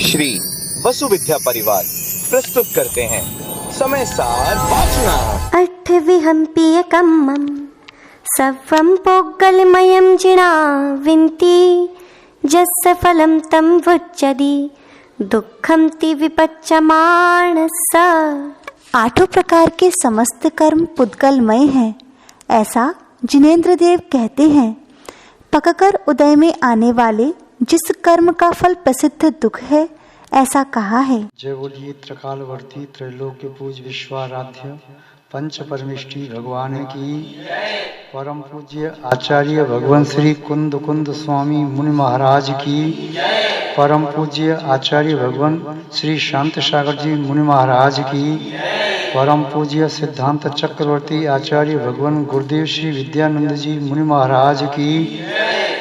श्री वसु विद्या परिवार प्रस्तुत करते हैं समय सार वाचना। अर्थविहम्पियकम्मं सर्वं पोग्गलमयं जिणाविन्ति यस्य फलं तं वुच्यति दुःखं ति विपच्यमानः। आठों प्रकार के समस्त कर्म पुद्गलमय हैं, ऐसा जिनेन्द्र देव कहते हैं। पककर उदय में आने वाले जिस कर्म का फल प्रसिद्ध दुख है, ऐसा कहा है। जय बोलिए त्रिकालवर्ती त्रैलोक्य पूज विश्वाराध्य पंच परमेष्ठी भगवान की। परम पूज्य आचार्य भगवान श्री कुंद कुंद स्वामी मुनि महाराज की। परम पूज्य आचार्य भगवान श्री शांत सागर जी मुनि महाराज की। परम पूज्य सिद्धांत चक्रवर्ती आचार्य भगवान गुरुदेव श्री विद्यानंद जी मुनि महाराज की।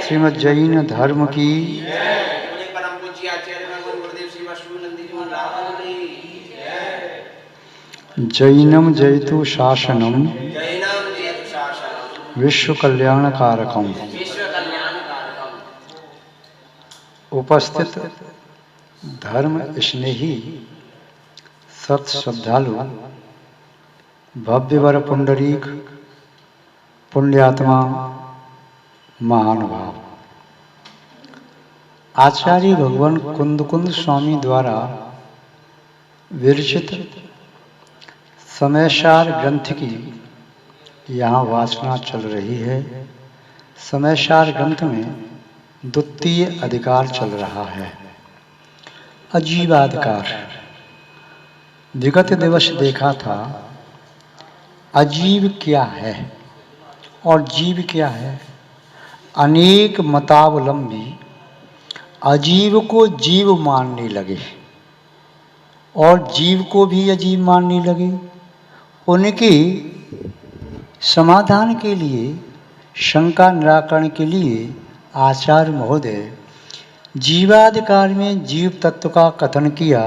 श्रीमद् जैन धर्म की। जैनम जयतु शासनम विश्व कल्याणकारकम। उपस्थित धर्म स्नेही सत श्रद्धालु भव्यवर पुंडरीक पुण्यात्मा महानुभाव, आचार्य भगवान कुंद कुंद स्वामी द्वारा विरचित समयसार ग्रंथ की यहाँ वाचना चल रही है। समयसार ग्रंथ में द्वितीय अधिकार चल रहा है, अजीवाधिकार। विगत दिवस देखा था अजीव क्या है और जीव क्या है। अनेक मतावलंबी अजीव को जीव मानने लगे और जीव को भी अजीव मानने लगे। उनके समाधान के लिए, शंका निराकरण के लिए आचार्य महोदय जीवाधिकार में जीव तत्व का कथन किया,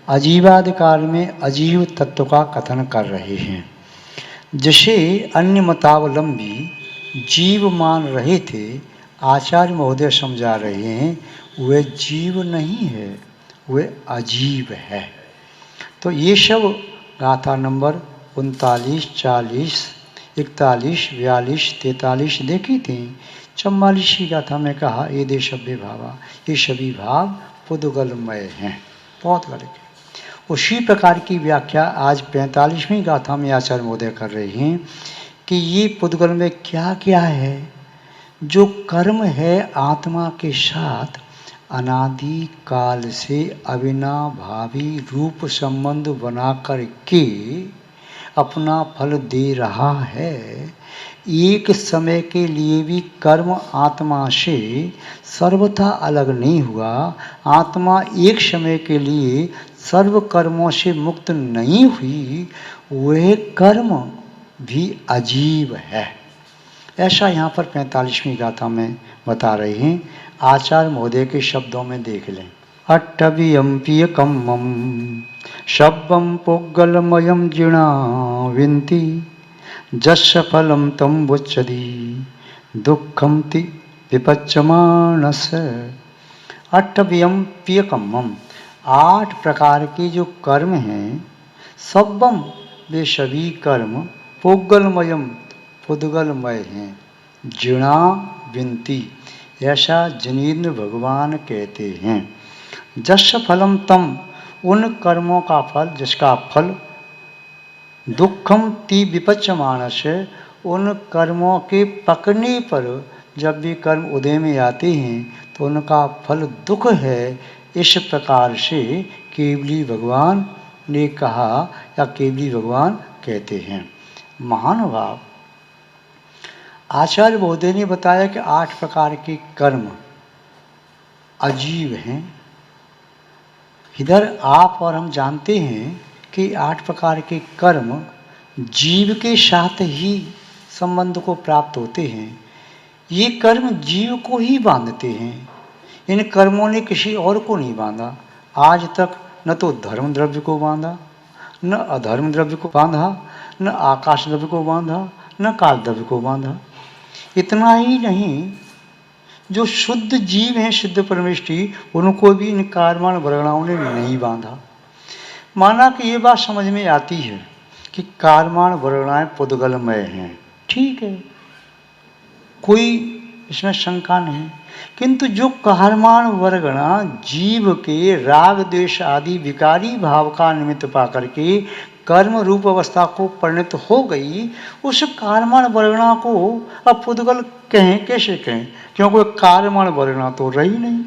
अजीवाधिकार में अजीव तत्व का कथन कर रहे हैं। जिसे अन्य मतावलंबी जीव मान रहे थे, आचार्य महोदय समझा रहे हैं वह जीव नहीं है, वह अजीव है। तो ये सब गाथा नंबर 39, 40, 41, 42, 43 देखी थी। 44 की गाथा में कहा ये देश सभ्य भावा, ये सभी भाव पुद्गलमय हैं। बहुत गलत। उसी प्रकार की व्याख्या आज 45वीं गाथा में आचार्य महोदय कर रहे हैं कि ये पुद्गल में क्या क्या है। जो कर्म है आत्मा के साथ अनादि काल से अविनाभावी रूप संबंध बना कर के अपना फल दे रहा है। एक समय के लिए भी कर्म आत्मा से सर्वथा अलग नहीं हुआ। आत्मा एक समय के लिए सर्व कर्मों से मुक्त नहीं हुई, वह कर्म भी अजीव है। ऐसा यहाँ पर 45वीं गाथा में बता रहे हैं। आचार्य महोदय के शब्दों में देख लें। अट्टवियम्पियकम्मं शब्दं पुग्गलमयं जिणाविन्ति जस्य फलं तं वुच्यति दुःखं ति विपच्यमानस्य। अट्टवियम्पियकम्मं, 8 प्रकार के जो कर्म हैं, सब्बम वे सभी कर्म पुग्गलमयम पुद्गलमय हैं, जिणा विनती, ऐसा जिनेन्द्र भगवान कहते हैं। जस्य फलम तम, उन कर्मों का फल जिसका फल, दुखम ति विपच्यमानस्य, उन कर्मों के पकने पर जब भी कर्म उदय में आते हैं तो उनका फल दुख है। इस प्रकार से केवली भगवान ने कहा या केवली भगवान कहते हैं। महानुभाव, आचार्य महोदय ने बताया कि 8 प्रकार के कर्म अजीव हैं। इधर आप और हम जानते हैं कि 8 प्रकार के कर्म जीव के साथ ही संबंध को प्राप्त होते हैं। ये कर्म जीव को ही बांधते हैं। इन कर्मों ने किसी और को नहीं बांधा। आज तक न तो धर्म द्रव्य को बांधा, न अधर्म द्रव्य को बांधा, न आकाश द्रव्य को बांधा, न काल द्रव्य को बांधा। इतना ही नहीं, जो शुद्ध जीव हैं, शुद्ध परमेष्टि, उनको भी इन कार्यमाण वर्गणाओं ने नहीं बांधा। माना कि ये बात समझ में आती है कि कार्यमाण वर्गणाएं पुद्गलमय हैं, ठीक है, कोई इसमें शंका नहीं। किंतु जो कार्यमाण वर्गणा जीव के राग द्वेष आदि विकारी भाव का निमित्त पाकर के कर्म रूप अवस्था को परिणत हो गई, उस कार्यमाण वर्गणा को अब पुद्गल कहें, कैसे कहें? क्योंकि कार्यमाण वर्गणा तो रही नहीं,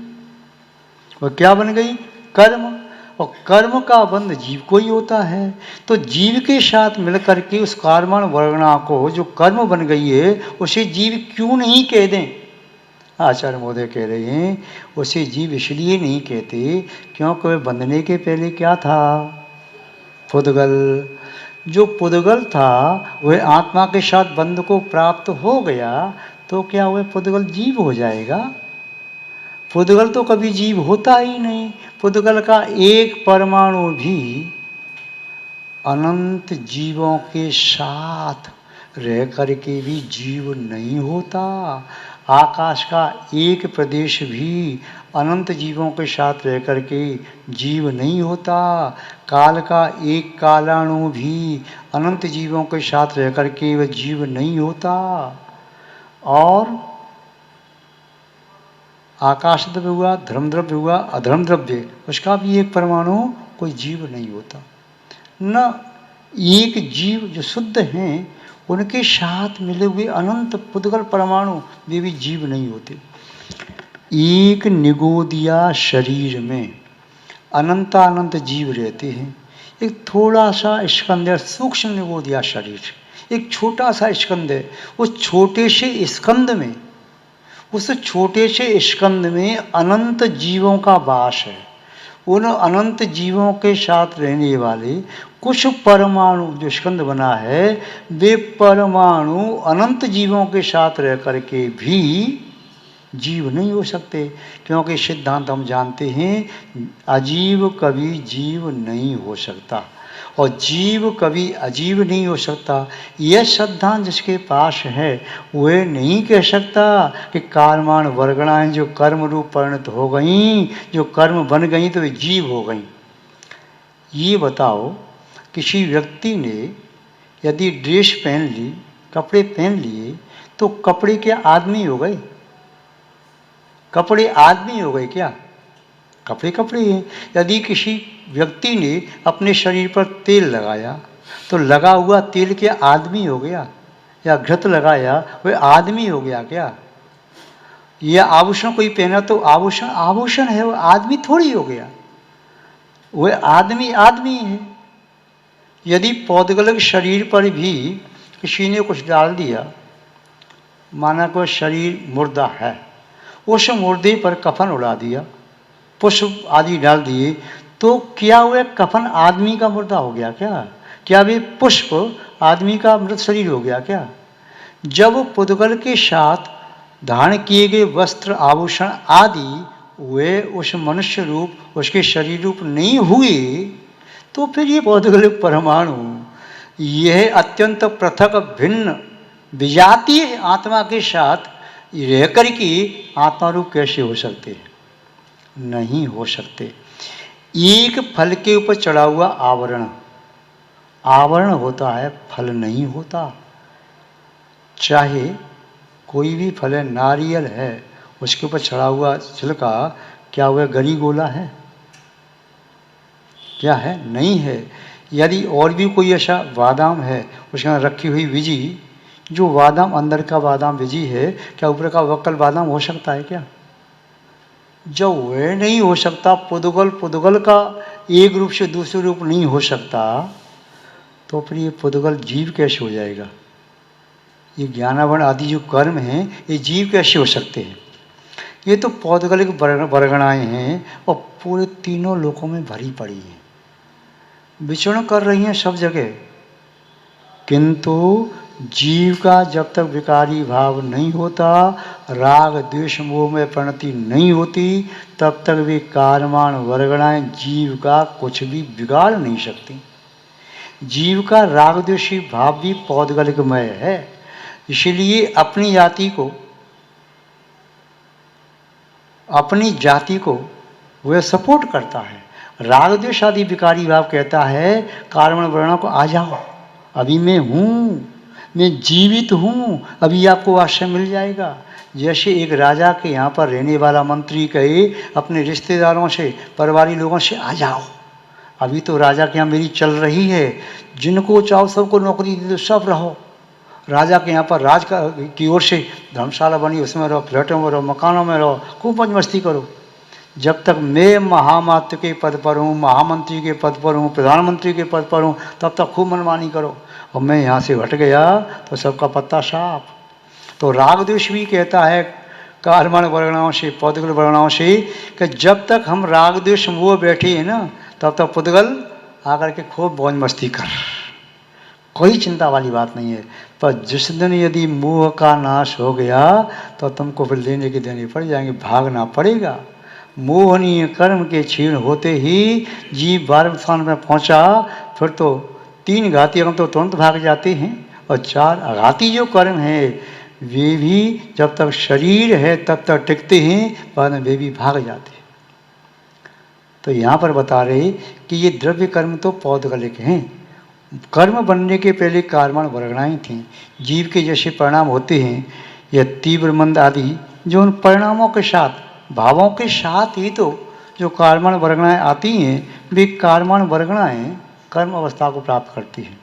वह क्या बन गई? कर्म। और कर्म का बंध जीव को ही होता है, तो जीव के साथ मिलकर के उस कार्यमाण वर्गणा को जो कर्म बन गई है उसे जीव क्यों नहीं कह दें? आचार्य महोदय कह रहे हैं उसे जीव इसलिए नहीं कहते क्योंकि वह बंधने के पहले क्या था? पुद्गल। जो पुद्गल था वह आत्मा के साथ बंध को प्राप्त हो गया, तो क्या वह पुद्गल जीव हो जाएगा? पुद्गल तो कभी जीव होता ही नहीं। पुद्गल का एक परमाणु भी अनंत जीवों के साथ रह करके भी जीव नहीं होता। आकाश का एक प्रदेश भी अनंत जीवों के साथ रह करके जीव नहीं होता। काल का एक कालाणु भी अनंत जीवों के साथ रह करके वह जीव नहीं होता। और आकाश द्रव्य हुआ, धर्म द्रव्य हुआ, अधर्म द्रव्य, उसका भी एक परमाणु कोई जीव नहीं होता। न एक जीव जो शुद्ध हैं उनके साथ मिले हुए अनंत पुद्गल परमाणु वे भी जीव नहीं होते। एक निगोदिया शरीर में अनंतानंत जीव रहते हैं। एक थोड़ा सा स्कंद है, सूक्ष्म निगोदिया शरीर, एक छोटा सा स्कंद है। उस छोटे से स्कंद में, उस छोटे से स्कंद में अनंत जीवों का वास है। उन अनंत जीवों के साथ रहने वाले कुछ परमाणु जो स्कंद बना है, वे परमाणु अनंत जीवों के साथ रह करके भी जीव नहीं हो सकते, क्योंकि सिद्धांत हम जानते हैं अजीव कभी जीव नहीं हो सकता और जीव कभी अजीव नहीं हो सकता। यह सिद्धांत जिसके पास है वह नहीं कह सकता कि कार्यमाण वर्गणाएं जो कर्म रूप परिणत हो गईं, जो कर्म बन गईं तो वे जीव हो गईं। ये बताओ, किसी व्यक्ति ने यदि ड्रेस पहन ली, कपड़े पहन लिए, तो कपड़े क्या आदमी हो गए? कपड़े आदमी हो गए क्या? कपड़े कपड़े हैं। यदि किसी व्यक्ति ने अपने शरीर पर तेल लगाया, तो लगा हुआ तेल क्या आदमी हो गया? या घृत लगाया वह आदमी हो गया क्या? या आभूषण कोई पहना तो आभूषण आभूषण है, वह आदमी थोड़ी हो गया। वह आदमी आदमी है। यदि पौद्गलिक शरीर पर भी किसी ने कुछ डाल दिया, माना कोई शरीर मुर्दा है, उस मुर्दे पर कफन उड़ा दिया, पुष्प आदि डाल दिए, तो क्या वह कफन आदमी का मुर्दा हो गया क्या? क्या वे पुष्प आदमी का मृत शरीर हो गया क्या? जब पुद्गल के साथ धारण किए गए वस्त्र आभूषण आदि वे उस मनुष्य रूप, उसके शरीर रूप नहीं हुए, तो फिर ये पौद्गलिक परमाणु यह अत्यंत पृथक भिन्न विजातीय आत्मा के साथ रह कर के आत्मा रूप कैसे हो सकते हैं? नहीं हो सकते। एक फल के ऊपर चढ़ा हुआ आवरण, आवरण होता है, फल नहीं होता। चाहे कोई भी फल है, नारियल है, उसके ऊपर चढ़ा हुआ छिलका, क्या वह गरी गोला है? क्या है? नहीं है। यदि और भी कोई ऐसा बादाम है, उसके अंदर रखी हुई बीजी, जो बादाम अंदर का बादाम बीजी है, क्या ऊपर का वक्कल बादाम हो सकता है क्या? जब वह नहीं हो सकता, पुद्गल पुद्गल का एक रूप से दूसरे रूप नहीं हो सकता, तो फिर ये पुद्गल जीव कैसे हो जाएगा? ये ज्ञानावरण आदि जो कर्म हैं, ये जीव कैसे हो सकते हैं? ये तो पौद्गलिक वर्गणाएं हैं और पूरे तीनों लोकों में भरी पड़ी हैं, विचरण कर रही हैं सब जगह। किंतु जीव का जब तक विकारी भाव नहीं होता, राग द्वेष मोह में परिणति नहीं होती, तब तक वे कार्यमाण वर्गणाएं जीव का कुछ भी बिगाड़ नहीं सकती। जीव का राग द्वेषी भाव भी पौद्गलिकमय है। इसलिए अपनी जाति को अपनी जाति को वह सपोर्ट करता है। राग द्वेष आदि विकारी भाव कहता है कार्बन वर्ण को आ जाओ, अभी मैं हूँ, मैं जीवित हूँ, अभी आपको आश्रय मिल जाएगा। जैसे एक राजा के यहाँ पर रहने वाला मंत्री कहे अपने रिश्तेदारों से, परिवारी लोगों से, आ जाओ, अभी तो राजा के यहाँ मेरी चल रही है, जिनको चाहो सबको नौकरी दे दो, सब रहो। राजा के यहाँ पर राज की ओर से धर्मशाला बनी, उसमें रहो, फ्लैटों में रहो, मकानों में रहो, खूब मौज मस्ती करो। जब तक मैं महामात्र के पद पर हूँ, महामंत्री के पद पर हूँ, प्रधानमंत्री के पद पर हूँ, तब तक खूब मनमानी करो, और मैं यहाँ से हट गया तो सबका पत्ता साफ। तो राग द्वेष भी कहता है कर्मण वर्गणाओं से, पौद्गल वर्गणाओं से, कि जब तक हम राग द्वेष मोह बैठे हैं ना, तब तक पुद्गल आकर के खूब मौज मस्ती कर, कोई चिंता वाली बात नहीं है। पर जिस दिन यदि मोह का नाश हो गया तो तुमको फिर लेने की देनी पड़ जाएंगे, भागना पड़ेगा। मोहनीय कर्म के क्षीण होते ही जीव 12वें स्थान में पहुंचा, फिर तो 3 घाती कर्म तो तुरंत भाग जाते हैं, और 4 आघाती जो कर्म है वे भी जब तक शरीर है तब तक टिकते हैं, बाद में वे भी भाग जाते हैं। तो यहाँ पर बता रहे कि ये द्रव्य कर्म तो पौद्गलिक हैं। कर्म बनने के पहले कार्बन वर्गणाएँ थीं। जीव के जैसे परिणाम होते हैं, यह तीव्र मंद आदि, जो उन परिणामों के साथ, भावों के साथ ही तो जो कार्बन वर्गणाएँ आती हैं, वे कार्बन वर्गणाएँ कर्म अवस्था को प्राप्त करती हैं।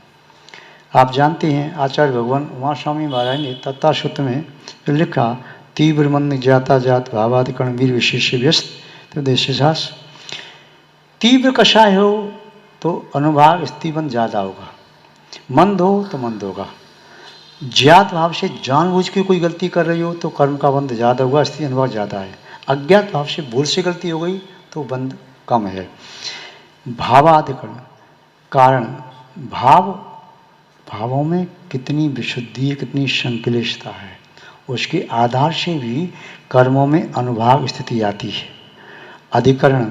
आप जानते हैं आचार्य भगवान उमा स्वामी महाराज ने तत्तासूत्र में जो लिखा, तीव्र मंद जाता जात भावादि कर्ण वीर विशेष व्यस्त तो देशास। तीव्र कषाय हो तो अनुभाग स्थिबंध ज़्यादा होगा, मंद हो तो मंद होगा। ज्ञात भाव से जानबूझ के कोई गलती कर रही हो तो कर्म का बंध ज़्यादा होगा, स्थिति अनुभाग ज़्यादा है। अज्ञात भाव से भूल से गलती हो गई तो बंध कम है। भावाधिकरण कारण, भावों में कितनी विशुद्धि, कितनी संक्लिष्टता है, उसके आधार से भी कर्मों में अनुभाग स्थिति आती है। अधिकरण,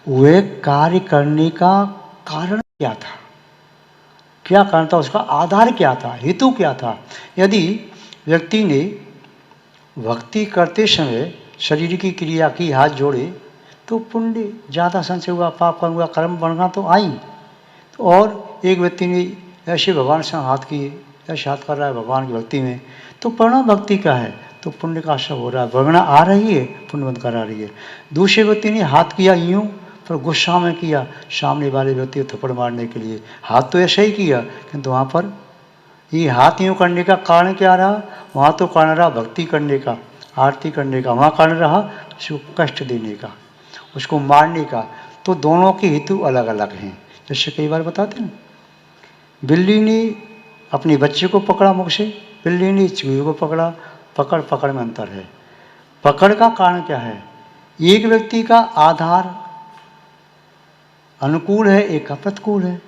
वे कार्य करने का कारण क्या था, क्या कारण था, उसका आधार क्या था, हेतु क्या था। यदि व्यक्ति ने भक्ति करते समय शरीर की क्रिया की, हाथ जोड़े, तो पुण्य ज़्यादा संचय हुआ, पाप कम हुआ, कर्म बढ़ना तो आई। और एक व्यक्ति ने ऐसे भगवान से हाथ किए, ऐसे हाथ कर रहा है भगवान की भक्ति में, तो परिणाम भक्ति का है, तो पुण्य का असर हो रहा है, वर्गणा आ रही है, पुण्य बंद करा रही है। दूसरे व्यक्ति ने हाथ किया यूँ, पर गुस्सा में किया, सामने वाले व्यक्ति को थप्पड़ मारने के लिए, हाथ तो ऐसे ही किया, किंतु वहाँ पर ये हाथ यूँ करने का कारण क्या रहा, वहाँ तो कारण रहा भक्ति करने का, आरती करने का, वहाँ कारण रहा उसको कष्ट देने का, उसको मारने का। तो दोनों के हेतु अलग अलग हैं। जैसे कई बार बताते हैं, बिल्ली ने अपने बच्चे को पकड़ा मुख से, बिल्ली ने चूहे को पकड़ा, पकड़ में अंतर है। पकड़ का कारण क्या है, एक व्यक्ति का आधार अनुकूल है, एक का प्रतिकूल है।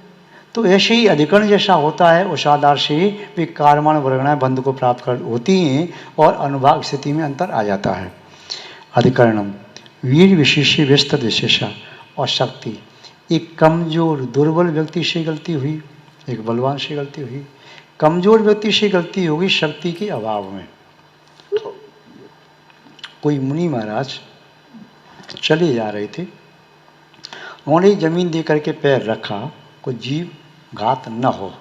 तो ऐसे ही अधिकरण जैसा होता है, उस आधार से वे कार्बन वर्गणाएँ बंध को प्राप्त कर होती हैं और अनुभाग स्थिति में अंतर आ जाता है। अधिकरणम वीर विशेष व्यस्त विशेषा और शक्ति, एक कमजोर दुर्बल व्यक्ति से गलती हुई, एक बलवान से गलती हुई। कमजोर व्यक्ति से गलती होगी शक्ति के अभाव में। कोई मुनि महाराज चले जा रहे थे, उन्होंने जमीन दे करके पैर रखा, कोई जीव घात न हो,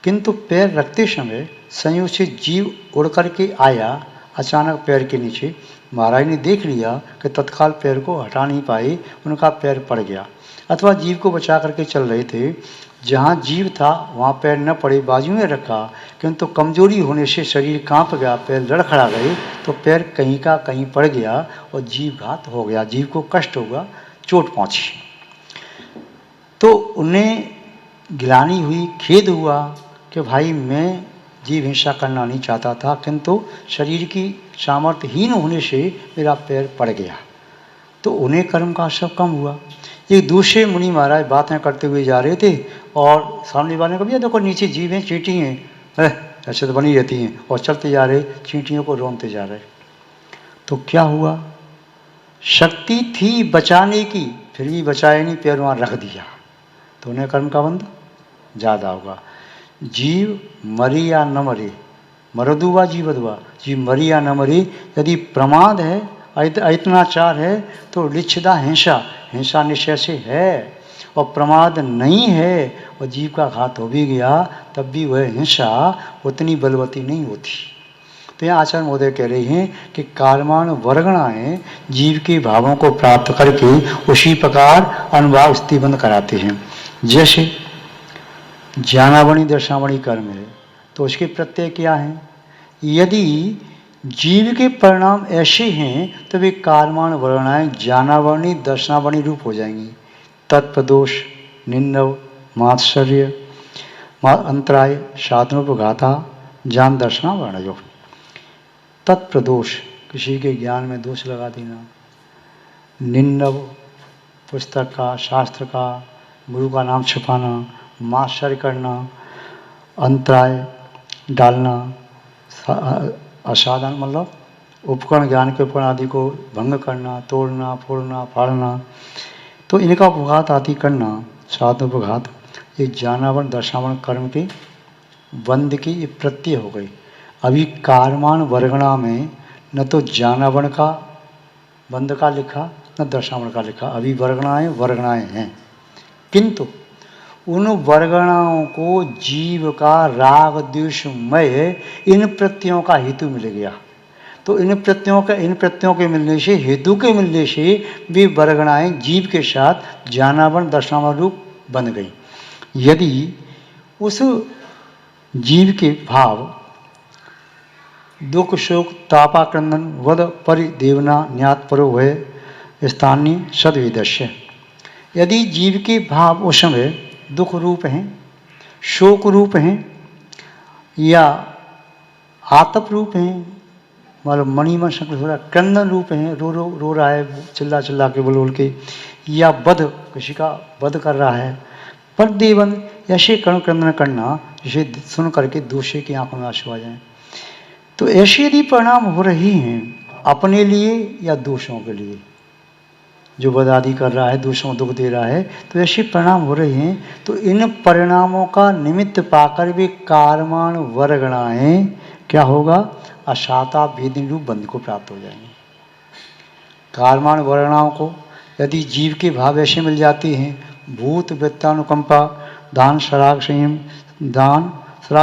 किंतु पैर रखते समय संयोग से जीव उड़ करके आया अचानक पैर के नीचे। महाराज ने देख लिया कि तत्काल पैर को हटा नहीं पाए, उनका पैर पड़ गया। अथवा जीव को बचा करके चल रहे थे, जहाँ जीव था वहाँ पैर न पड़े, बाजू में रखा, किंतु कमजोरी होने से शरीर कांप गया, पैर लड़खड़ा गए, तो पैर कहीं का कहीं पड़ गया और जीव घात हो गया, जीव को कष्ट होगा, चोट पहुँची। तो उन्हें गिलानी हुई, खेद हुआ कि भाई मैं जीव हिंसा करना नहीं चाहता था, किंतु शरीर की सामर्थ्यहीन होने से मेरा पैर पड़ गया। तो उन्हें कर्म का असर कम हुआ। एक दूसरे मुनि महाराज बातें करते हुए जा रहे थे और सामने वाले को भी देखो नीचे जीव हैं, चींटी हैं, ऐसे तो बनी रहती हैं, और चलते जा रहे, चींटियों को रोनते जा रहे। तो क्या हुआ, शक्ति थी बचाने की, फिर भी बचाए नहीं, पैर वहाँ रख दिया, तो उन्हें कर्म का बंध ज़्यादा होगा। जीव मरे या न मरे, मरदुआ जीवदुआ, जीव मरे या न मरे, यदि प्रमाद है अयत्नाचार है तो लिच्छिदा हिंसा, हिंसा निश्चय से है, और प्रमाद नहीं है और जीव का घात हो भी गया तब भी वह हिंसा उतनी बलवती नहीं होती। तो यहाँ आचार्य महोदय कह रहे हैं कि कालमान वर्गणाएं जीव के भावों को प्राप्त करके उसी प्रकार अनुभाव स्थितिबंध कराते हैं। जैसे ज्ञानावणी दर्शनावणी कर्म है तो उसके प्रत्यय क्या हैं? यदि जीव के परिणाम ऐसे हैं तो वे कालमान वर्गणाएं ज्ञानावणी दर्शनावणी रूप हो जाएंगी। तत्प्रदोष, निन्नव, मात्सर्य, अंतराय, साधनोपघाता, ज्ञान दर्शना वर्णयोग। तत्प्रदोष, किसी के ज्ञान में दोष लगा देना। निन्नव, पुस्तक का, शास्त्र का, गुरु का नाम छुपाना, मात्सर्य करना, अंतराय डालना, असाधन मतलब उपकरण, ज्ञान के उपकरण आदि को भंग करना, तोड़ना, फोड़ना, फाड़ना, तो इनका उपघात आदि करना, साधनोपघात, ये ज्ञानावरण दर्शनावरण कर्म के बंध की ये प्रत्यय हो गई। अभी कालमान वर्गणा में न तो ज्ञानावरण का बंध का लिखा न दर्शनावरण का लिखा, अभी वर्गणाएं हैं, किंतु उन वर्गणाओं को जीव का राग द्वेषमय इन प्रत्ययों का हेतु मिल गया। तो इन प्रत्ययों के मिलने से, हेतु के मिलने से वे वर्गणाएं जीव के साथ ज्ञानावरण दर्शनावरण रूप बन गई। यदि उस जीव के भाव दुख, शोक, तापाक्रंदन, वध, परिदेवना, न्यात परो है स्थानीय सद्विदस्य, यदि जीव के भाव उस समय दुख रूप हैं, शोक रूप हैं या आतप रूप हैं, मतलब मणिमन संकट हो रहा है, क्रंदन रूप हैं, रो रहा है चिल्ला चिल्ला के बोल के, या वध, किसी का वध कर रहा है, पर देवन, ऐसे कर्ण क्रंदन करना जिसे सुन करके दूसरे की आंखों में आंसू आ जाए। तो ऐसे यदि परिणाम हो रहे हैं अपने लिए या दूसरों के लिए, जो वध आदि कर रहा है, दूसरों को दुख दे रहा है, तो ऐसे परिणाम हो रहे हैं, तो इन परिणामों का निमित्त पाकर वे कालमान वर्गणाएं क्या होगा? अशाता भेदिन रूप बंध को प्राप्त हो जाएंगे। कालमान वर्गणाओं को यदि जीव के भाव ऐसे मिल जाते हैं, भूत, वृत्तानुकंपा, दान, सराग,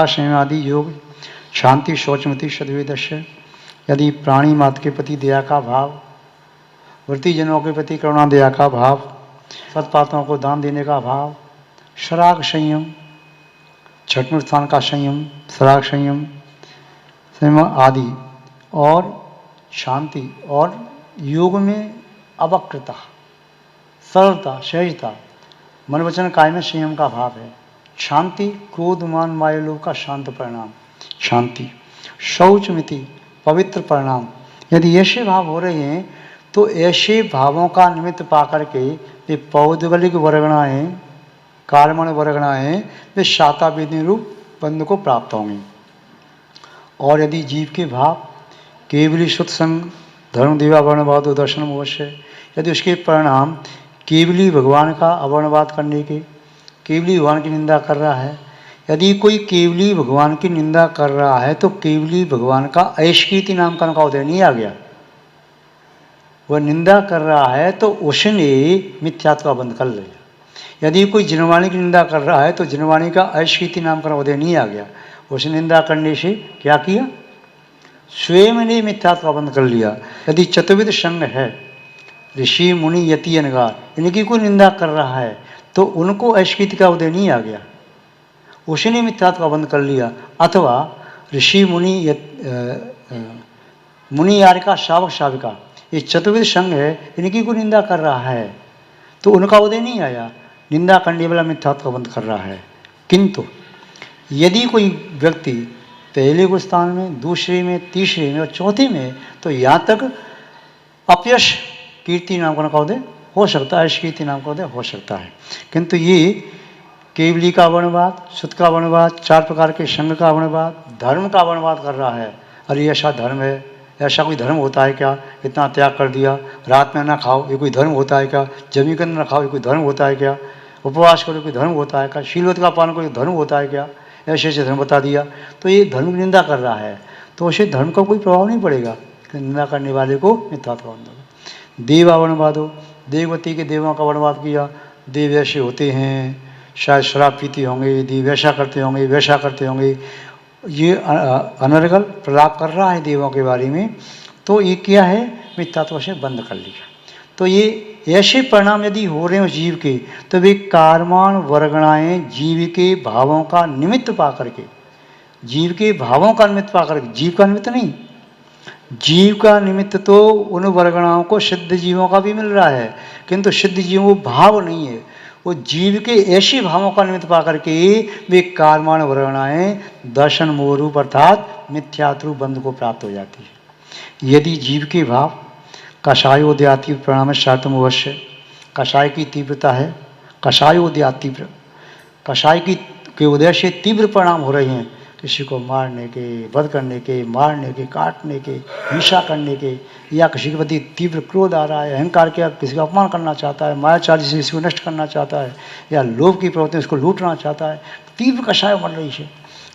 संयम आदि योग, शांति, शौचमति, सद्वेदस्य, यदि प्राणी मात्र के प्रति दया का भाव, वृत्तिजनों के प्रति करुणा दया का भाव, सत्पात्रों को दान देने का भाव, सराग संयम, छठवें स्थान का संयम, सराग संयम आदि, और शांति, और योग में अवक्रता, सरलता, सहजता, मन वचन काय में संयम का भाव है। शांति, क्रोध, मान, माया, लोभ का शांत परिणाम शांति। शौचमिति, पवित्र परिणाम। यदि ऐसे भाव हो रहे हैं तो ऐसे भावों का निमित्त पाकर के ये पौद्गलिक वर्गणाएं, कालमान वर्गणाएं, वे शाता वेदिनी रूप बंध को प्राप्त होंगे। और यदि जीव के भाव केवली शुद्ध संग, धर्म, देवा, वर्णवाद, दर्शन अवश्य, यदि उसके परिणाम केवली भगवान का अवर्णवाद करने के, केवली भगवान की निंदा कर रहा है, यदि कोई केवली भगवान की निंदा कर रहा है तो केवली भगवान का ऐशकीर्ति नाम का उनका उदय नहीं आ गया। वह निंदा कर रहा है तो उसने मिथ्यात्व का बंध कर लिया। यदि कोई जिनवाणी की निंदा कर रहा है तो जिनवाणी का ऐशकीर्ति नाम का उदय नहीं आ गया। उसने निंदा करने से क्या किया? स्वयं ने मिथ्यात्व का बंध कर लिया। यदि चतुर्विध संघ है, ऋषि, मुनि, यति, अनगार, इनकी कोई निंदा कर रहा है तो उनको ऐशकीर्ति का उदय नहीं आ गया, उसने मिथ्यात्व का बंध कर लिया। अथवा ऋषि, मुनि, मुनि, यारिका, शावक, शाविका, ये चतुर्विध संघ है, इनकी कोई निंदा कर रहा है तो उनका उदय नहीं आया, निंदा करने वाला मिथ्यात्व का बंध कर रहा है। किंतु यदि कोई व्यक्ति पहले को स्थान में, दूसरे में, तीसरे में और चौथे में, तो यहाँ तक अपयश कीर्ति नाम का उदय हो सकता है, कीर्ति नाम का उदय हो सकता है। किंतु ये केवली का वर्णवाद, शुद्ध का वर्णवाद, चार प्रकार के संघ का वर्णवाद, धर्म का वर्णवाद कर रहा है। अरे ऐसा धर्म है, ऐसा कोई धर्म होता है क्या? इतना त्याग कर दिया, रात में ना खाओ, ये कोई धर्म होता है क्या? जमी के अंदर ना खाओ, ये कोई धर्म होता है क्या? उपवास करो, कोई धर्म होता है क्या? शीलवत का पालन कोई धर्म होता है क्या? ऐसे ऐसे धर्म बता दिया, तो ये धर्म की निंदा कर रहा है, तो उसे धर्म का कोई प्रभाव नहीं पड़ेगा। निंदा करने वाले को मिथ्यात्व का बंध होगा। देवा वर्णवादो, देववती के देवों का वर्णवाद किया। देव ऐसे होते हैं, शायद शराब पीते होंगे, देव ऐसा करते होंगे, वैसा करते होंगे, ये अनर्गल प्रलाप कर रहा है देवों के बारे में। तो ये क्या है, मिथ्यात्व से बंद कर लिया। तो ये ऐसे परिणाम यदि हो रहे हो जीव के, तो वे कारमान वर्गणाएं जीव के भावों का निमित्त पा करके, जीव के भावों का निमित्त पा करके, जीव का निमित्त नहीं, जीव का निमित्त तो उन वर्गणाओं को सिद्ध जीवों का भी मिल रहा है, किंतु सिद्ध जीवों को भाव नहीं है। वो जीव के ऐसे भावों का निमित्त पा करके वे कारमान वर्गणाएं दर्शन मोहरूप अर्थात मिथ्यात्व बंध को प्राप्त हो जाती है। यदि जीव के भाव कषायोदयाति परिणाम शार्तम अवश्य, कषाय की तीव्रता है, कषायोदया तीव्र, कषाय की के उदय से तीव्र परिणाम हो रहे हैं, किसी को मारने के, वध करने के, मारने के, काटने के, हिंसा करने के, या किसी के प्रति तीव्र क्रोध आ रहा है, अहंकार के, किसी का अपमान करना चाहता है, मायाचार्य से किसी को नष्ट करना चाहता है, या लोभ की प्रवृत्ति उसको लूटना चाहता है, तीव्र कषाय बन रही है।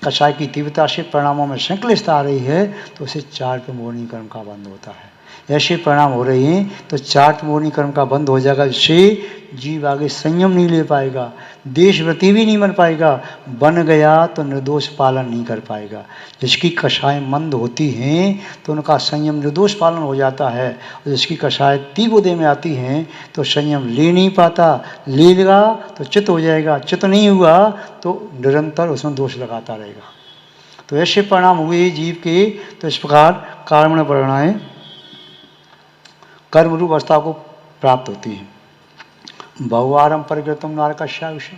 कषाय की तीव्रता से परिणामों में संकलितता आ रही है, तो उसे चार्ट मोहनी कर्म का बंध होता है। ऐसे परिणाम हो रहे हैं तो चार्ट मोहनी कर्म का बंद हो जाएगा, जिससे जीव आगे संयम नहीं ले पाएगा, देशव्रति भी नहीं बन पाएगा, बन गया तो निर्दोष पालन नहीं कर पाएगा। जिसकी कषाय मंद होती हैं तो उनका संयम निर्दोष पालन हो जाता है, और जिसकी कषाय तीव्र उदय में आती हैं तो संयम ले नहीं पाता, लेगा तो चित्त हो जाएगा, चित्त नहीं हुआ तो निरंतर उसमें दोष लगाता रहेगा। तो ऐसे परिणाम हुए जीव के। तो इस प्रकार कर्मण परिणाएं कर्म रूप अवस्था को प्राप्त होती है। बहुआरम परिग्रहतम नारकस्या विषय,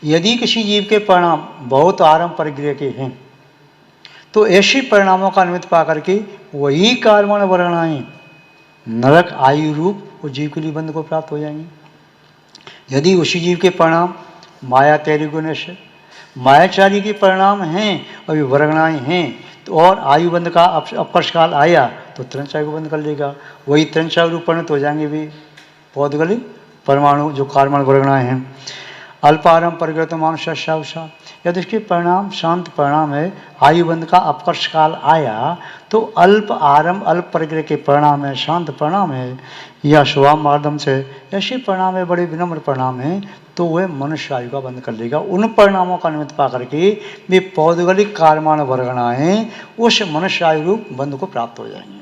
यदि किसी जीव के परिणाम बहुत आरंभ परिग्रह के हैं तो ऐसे परिणामों का निमित्त पा करके वही कर्मण वर्णाएं नरक आयु रूप उस जीव के लिए बंध को प्राप्त हो जाएंगे। यदि उसी जीव के परिणाम माया तैरी गुण से मायाचारी के परिणाम हैं और वे वर्गणाएं हैं, तो और आयु बंध का अपस्पर्श काल आया तो त्रंचायु को बंद कर लेगा, वही त्रंचायु रूप परिणत हो जाएंगे भी पौधगली परमाणु जो कार्बन वर्गणाएं हैं। अल्पारम परिग्रह मानुषा, यदि इसके परिणाम शांत परिणाम है, आयु बंध का अपकर्ष काल आया तो अल्प आरंभ अल्प परिग्रह के परिणाम है, शांत परिणाम है, या शुभाम मार्दम से ऐसे परिणाम है, बड़े विनम्र परिणाम है, तो वह मनुष्य आयु का बंद कर लेगा। उन परिणामों का निमित्त पा करके वे पौधगलिक कार्मान वर्गणाएं उस मनुष्य आयु रूप बंध को प्राप्त हो जाएंगे।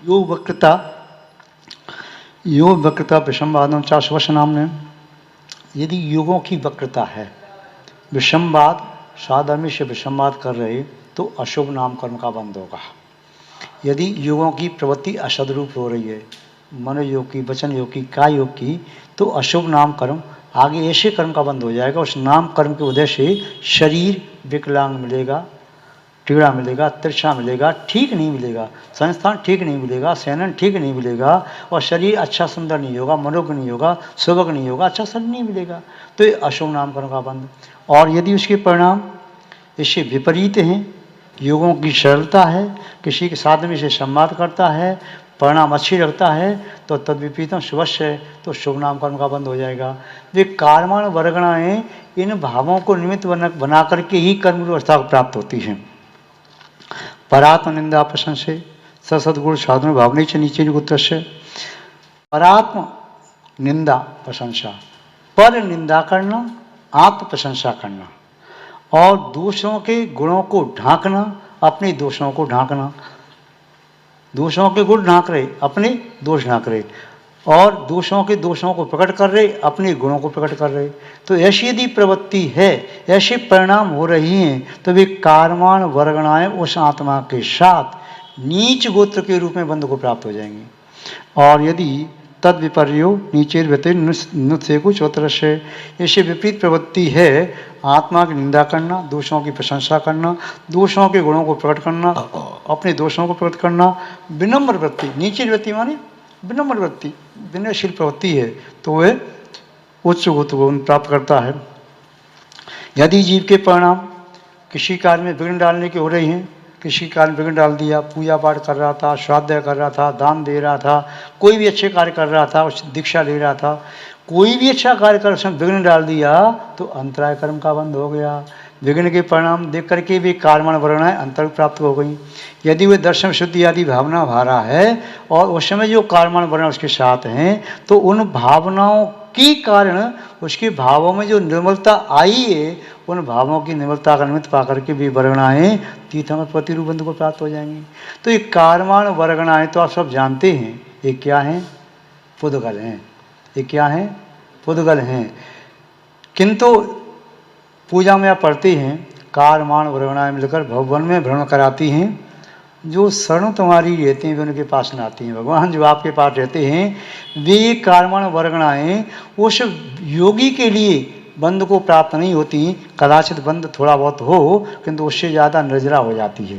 योग वक्रता विषमवादम चाशवश नाम ने, यदि युगों की वक्रता है, विषमवाद साधर्मी से विषमवाद कर रहे तो अशुभ नाम कर्म का बंध होगा। यदि युगों की प्रवृत्ति असदरूप हो रही है, मनोयोग की, वचन योग की, काय योग की, तो अशुभ नाम कर्म आगे ऐसे कर्म का बंद हो जाएगा। उस नाम कर्म के उदय से शरीर विकलांग मिलेगा, टीड़ा मिलेगा, तिरछा मिलेगा, ठीक नहीं मिलेगा, संस्थान ठीक नहीं मिलेगा, सेनन ठीक नहीं मिलेगा, और शरीर अच्छा सुंदर नहीं होगा, मनोज्ञ नहीं होगा, सुभग नहीं होगा, अच्छा शरीर नहीं मिलेगा, तो ये अशुभ नाम कर्म का बंध। और यदि उसके परिणाम इससे विपरीत हैं, योगों की सरलता है, किसी के साथ में से संवाद करता है, परिणाम अच्छी रखता है, तो तद विपरीतम शुभस्य है, तो शुभ नाम कर्म का बंद हो जाएगा। वे कार्माण वर्गणाएं इन भावों को निमित्त बना करके ही कर्म अवस्था को प्राप्त होती हैं। परात्म निंदा प्रशंसे सदगुण साधन भावने से नीचे गुत्र से, परात्म निंदा प्रशंसा, पर निंदा करना, आत्म प्रशंसा करना, और दूसरों के गुणों को ढांकना, अपने दोषों को ढांकना, दूसरों के गुण ढांक रहे, अपने दोष ढांक रहे, और दूसरों के दोषों को प्रकट कर रहे, अपने गुणों को प्रकट कर रहे। तो ऐसी यदि प्रवृत्ति है, ऐसे परिणाम हो रही हैं, तो वे कार्मान वर्गणाएं उस आत्मा के साथ नीच गोत्र के रूप में बंध को प्राप्त हो जाएंगे। और यदि तद विपर्यो नीचे नुत्से कुछ चौतर से ऐसी विपरीत प्रवृत्ति है, आत्मा की निंदा करना, दोषों की प्रशंसा करना, दोषों के गुणों को प्रकट करना, अपने दोषों को प्रकट करना, विनम्र वृत्ति, नीचे वृत्ति माने विनम्र वृत्ति, विनयशील प्रवृत्ति है, तो वह उच्च गोत्र को प्राप्त करता है। यदि जीव के परिणाम किसी कार्य में विघ्न डालने के हो रहे हैं, किसी कार्य में विघ्न डाल दिया, पूजा पाठ कर रहा था, श्राद्ध कर रहा था, दान दे रहा था, कोई भी अच्छे कार्य कर रहा था, उस दीक्षा ले रहा था, कोई भी अच्छा कार्य कर उसमें विघ्न डाल दिया तो अंतराय कर्म का बंध हो गया। विघ्न के परिणाम देख करके भी कार्मण वर्गणाएं अंतर प्राप्त हो गई। यदि वे दर्शन शुद्धि आदि भावना भारा है और उस समय जो कार्मण वर्ण उसके साथ हैं, तो उन भावनाओं के कारण उसके भावों में जो निर्मलता आई है, उन भावों की निर्मलता का निमित्त पा करके भी वर्गणाएं तीर्थम प्रतिरूप बंधु को प्राप्त हो जाएंगी। तो ये कार्मण वर्गणाएं तो आप सब जानते हैं, ये क्या हैं? पुद्गल हैं। ये क्या हैं? पुद्गल हैं। किंतु पूजा में आप पढ़ते हैं, कार्मण वर्गणाएं मिलकर भवन में भ्रमण कराती हैं। जो शरण तुम्हारी रहते हैं वे उनके पास न आती हैं। भगवान जो आपके पास रहते हैं वे कार्मण वर्गणाएं उस योगी के लिए बंध को प्राप्त नहीं होती। कदाचित बंध थोड़ा बहुत हो, किंतु उससे ज़्यादा निर्जरा हो जाती है।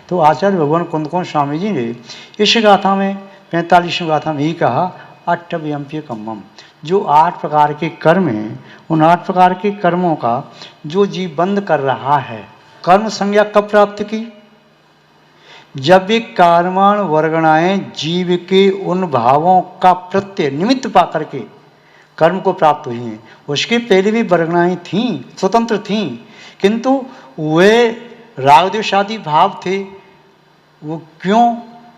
तो आचार्य भगवान कुंदकोण स्वामी जी ने इस गाथा में 45वीं गाथा में ही कहा, अष्टव्यम्प्य कम्मम, जो 8 प्रकार के कर्म हैं, उन 8 प्रकार के कर्मों का जो जीव बंद कर रहा है, कर्म संज्ञा कब प्राप्त की? जब ये कार्मण वर्गणाएं जीव के उन भावों का प्रत्यय निमित्त पा करके कर्म को प्राप्त हुई हैं। उसके पहले भी वर्गणाएं थीं, स्वतंत्र थीं, किंतु वे रागद्वेष आदि भाव थे। वो क्यों?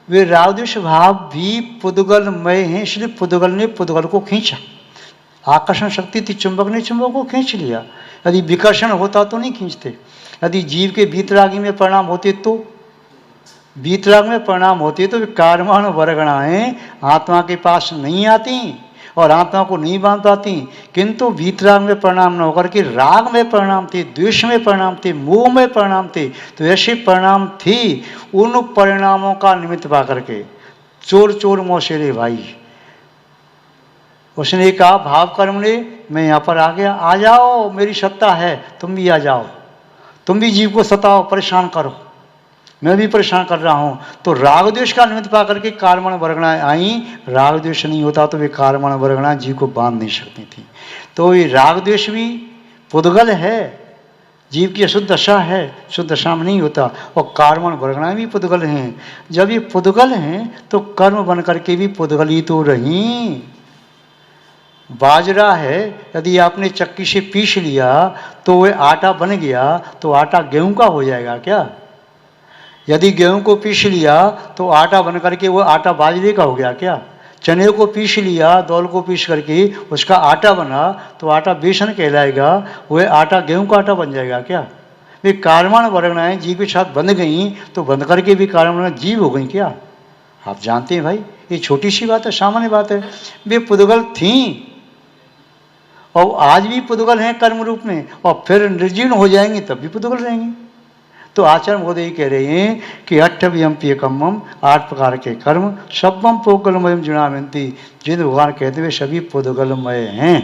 वे रागद्वेष भाव भी पुद्गलमय हैं, इसलिए पुद्गल ने पुद्गल को खींचा। आकर्षण शक्ति थी, चुंबक ने चुंबक को खींच लिया। यदि विकर्षण होता तो नहीं खींचते। यदि जीव के वीतरागी में परिणाम होते तो वीतराग में परिणाम होते तो कार्मण वर्गणाएं आत्मा के पास नहीं आती और आत्मा को नहीं बांध पाती, किंतु वीतराग में परिणाम न होकर के राग में परिणाम थे, द्वेष में परिणाम थे, मोह में परिणाम थे। तो ऐसे परिणाम थी, उन परिणामों का निमित्त पा करके चोर चोर मौसेरे भाई, उसने कहा भाव कर्म ने, मैं यहाँ पर आ गया, आ जाओ, मेरी सत्ता है, तुम भी आ जाओ, तुम भी जीव को सताओ, परेशान करो, मैं भी परेशान कर रहा हूँ। तो राग द्वेष का निमित्त पा करके कार्मण वर्गणाएं आई। राग द्वेष नहीं होता तो वे कार्मण वर्गणाएं जीव को बांध नहीं सकती थी। तो ये राग द्वेष भी पुद्गल है, जीव की अशुद्ध दशा है, शुद्ध दशा में नहीं होता। और कार्मण वर्गणाएं भी पुद्गल हैं। जब ये पुद्गल हैं तो कर्म बन करके भी पुद्गल ही तो रही। बाजरा है, यदि आपने चक्की से पीस लिया तो वह आटा बन गया, तो आटा गेहूं का हो जाएगा क्या? यदि गेहूं को पीस लिया तो आटा बन करके वो आटा बाजरे का हो गया क्या? चने को पीस लिया, दौल को पीस करके उसका आटा बना तो आटा बेसन कहलाएगा, वह आटा गेहूं का आटा बन जाएगा क्या? वे कार्मण वर्गणाएं जीव के साथ बंध गई तो बंध करके भी कार्मण जीव हो गई क्या? आप जानते हैं भाई, ये छोटी सी बात है, सामान्य बात है। वे पुद्गल थीं और आज भी पुद्गल हैं कर्म रूप में, और फिर निर्जीर्ण हो जाएंगी तब भी पुद्गल रहेंगी। तो आचार्य महोदय कह रहे हैं कि अष्टव्यम्प्य कम्मम, 8 प्रकार के कर्म, शब्दम पुद्गलमयम जुणावंती, जिन भगवान कहते हुए सभी पुद्गलमय हैं।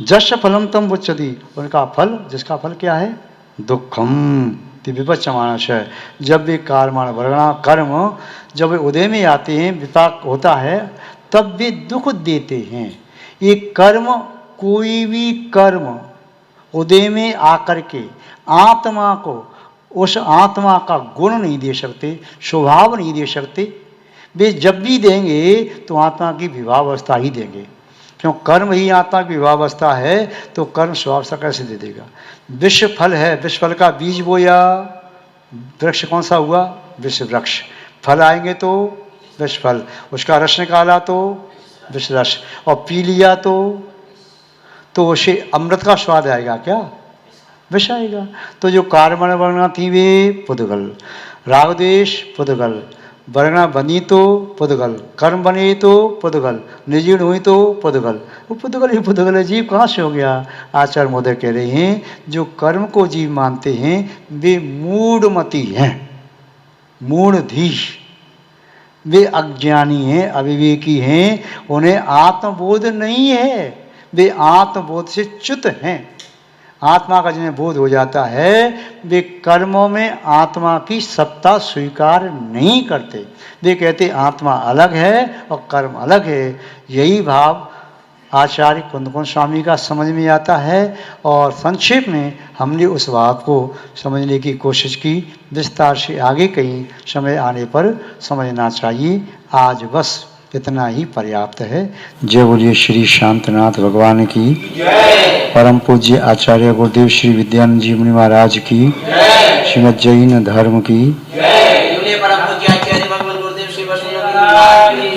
जश फलम तम उच्चति, उनका फल, जिसका फल क्या है? दुखम विपच्यमानश है। जब वे कार्मण वर्गणा कर्म जब वे उदय में आते हैं, विपाक होता है, तब वे दुख देते हैं। ये कर्म, कोई भी कर्म उदय में आकर के आत्मा को, उस आत्मा का गुण नहीं दे सकते, स्वभाव नहीं दे सकते। वे जब भी देंगे तो आत्मा की विभावावस्था ही देंगे, क्यों? कर्म ही आत्मा की विभावावस्था है, तो कर्म स्वभाव कैसे दे देगा? विश्व फल है, विश्व फल का बीज बोया, वृक्ष कौन सा हुआ? विश्व वृक्ष। फल आएंगे तो विश्व फल, उसका रस निकाला तो विश्व रस, और पी लिया तो उसे अमृत का स्वाद आएगा क्या? विष आएगा। तो जो कार्मण वर्गणा थी वे पुद्गल, रागद्वेष पुद्गल, वर्गणा बनी तो पुद्गल, कर्म बने तो पुद्गल, निर्जीर्ण हुई तो पुद्गल। वो पुद्गल ही पुद्गल है, जीव कहाँ से हो गया? आचार्य महोदय कह रहे हैं जो कर्म को जीव मानते हैं वे मूढ़मति हैं, मूढ़धी, वे अज्ञानी हैं, अविवेकी हैं, उन्हें आत्मबोध नहीं है, वे आत्मबोध से च्युत हैं। आत्मा का जिन्हें बोध हो जाता है वे कर्मों में आत्मा की सत्ता स्वीकार नहीं करते। वे कहते आत्मा अलग है और कर्म अलग है। यही भाव आचार्य कुंदकोण स्वामी का समझ में आता है, और संक्षेप में हमने उस भाव को समझने की कोशिश की। विस्तार से आगे कहीं समय आने पर समझना चाहिए। आज बस इतना ही पर्याप्त है। जय बोलिए श्री शांतनाथ भगवान की, परम पूज्य आचार्य गुरुदेव श्री विद्यानंद जी मुनि महाराज की, श्रीमद जैन धर्म की, परम पूज्य आचार्य भगवान गुरुदेव श्री वैष्णव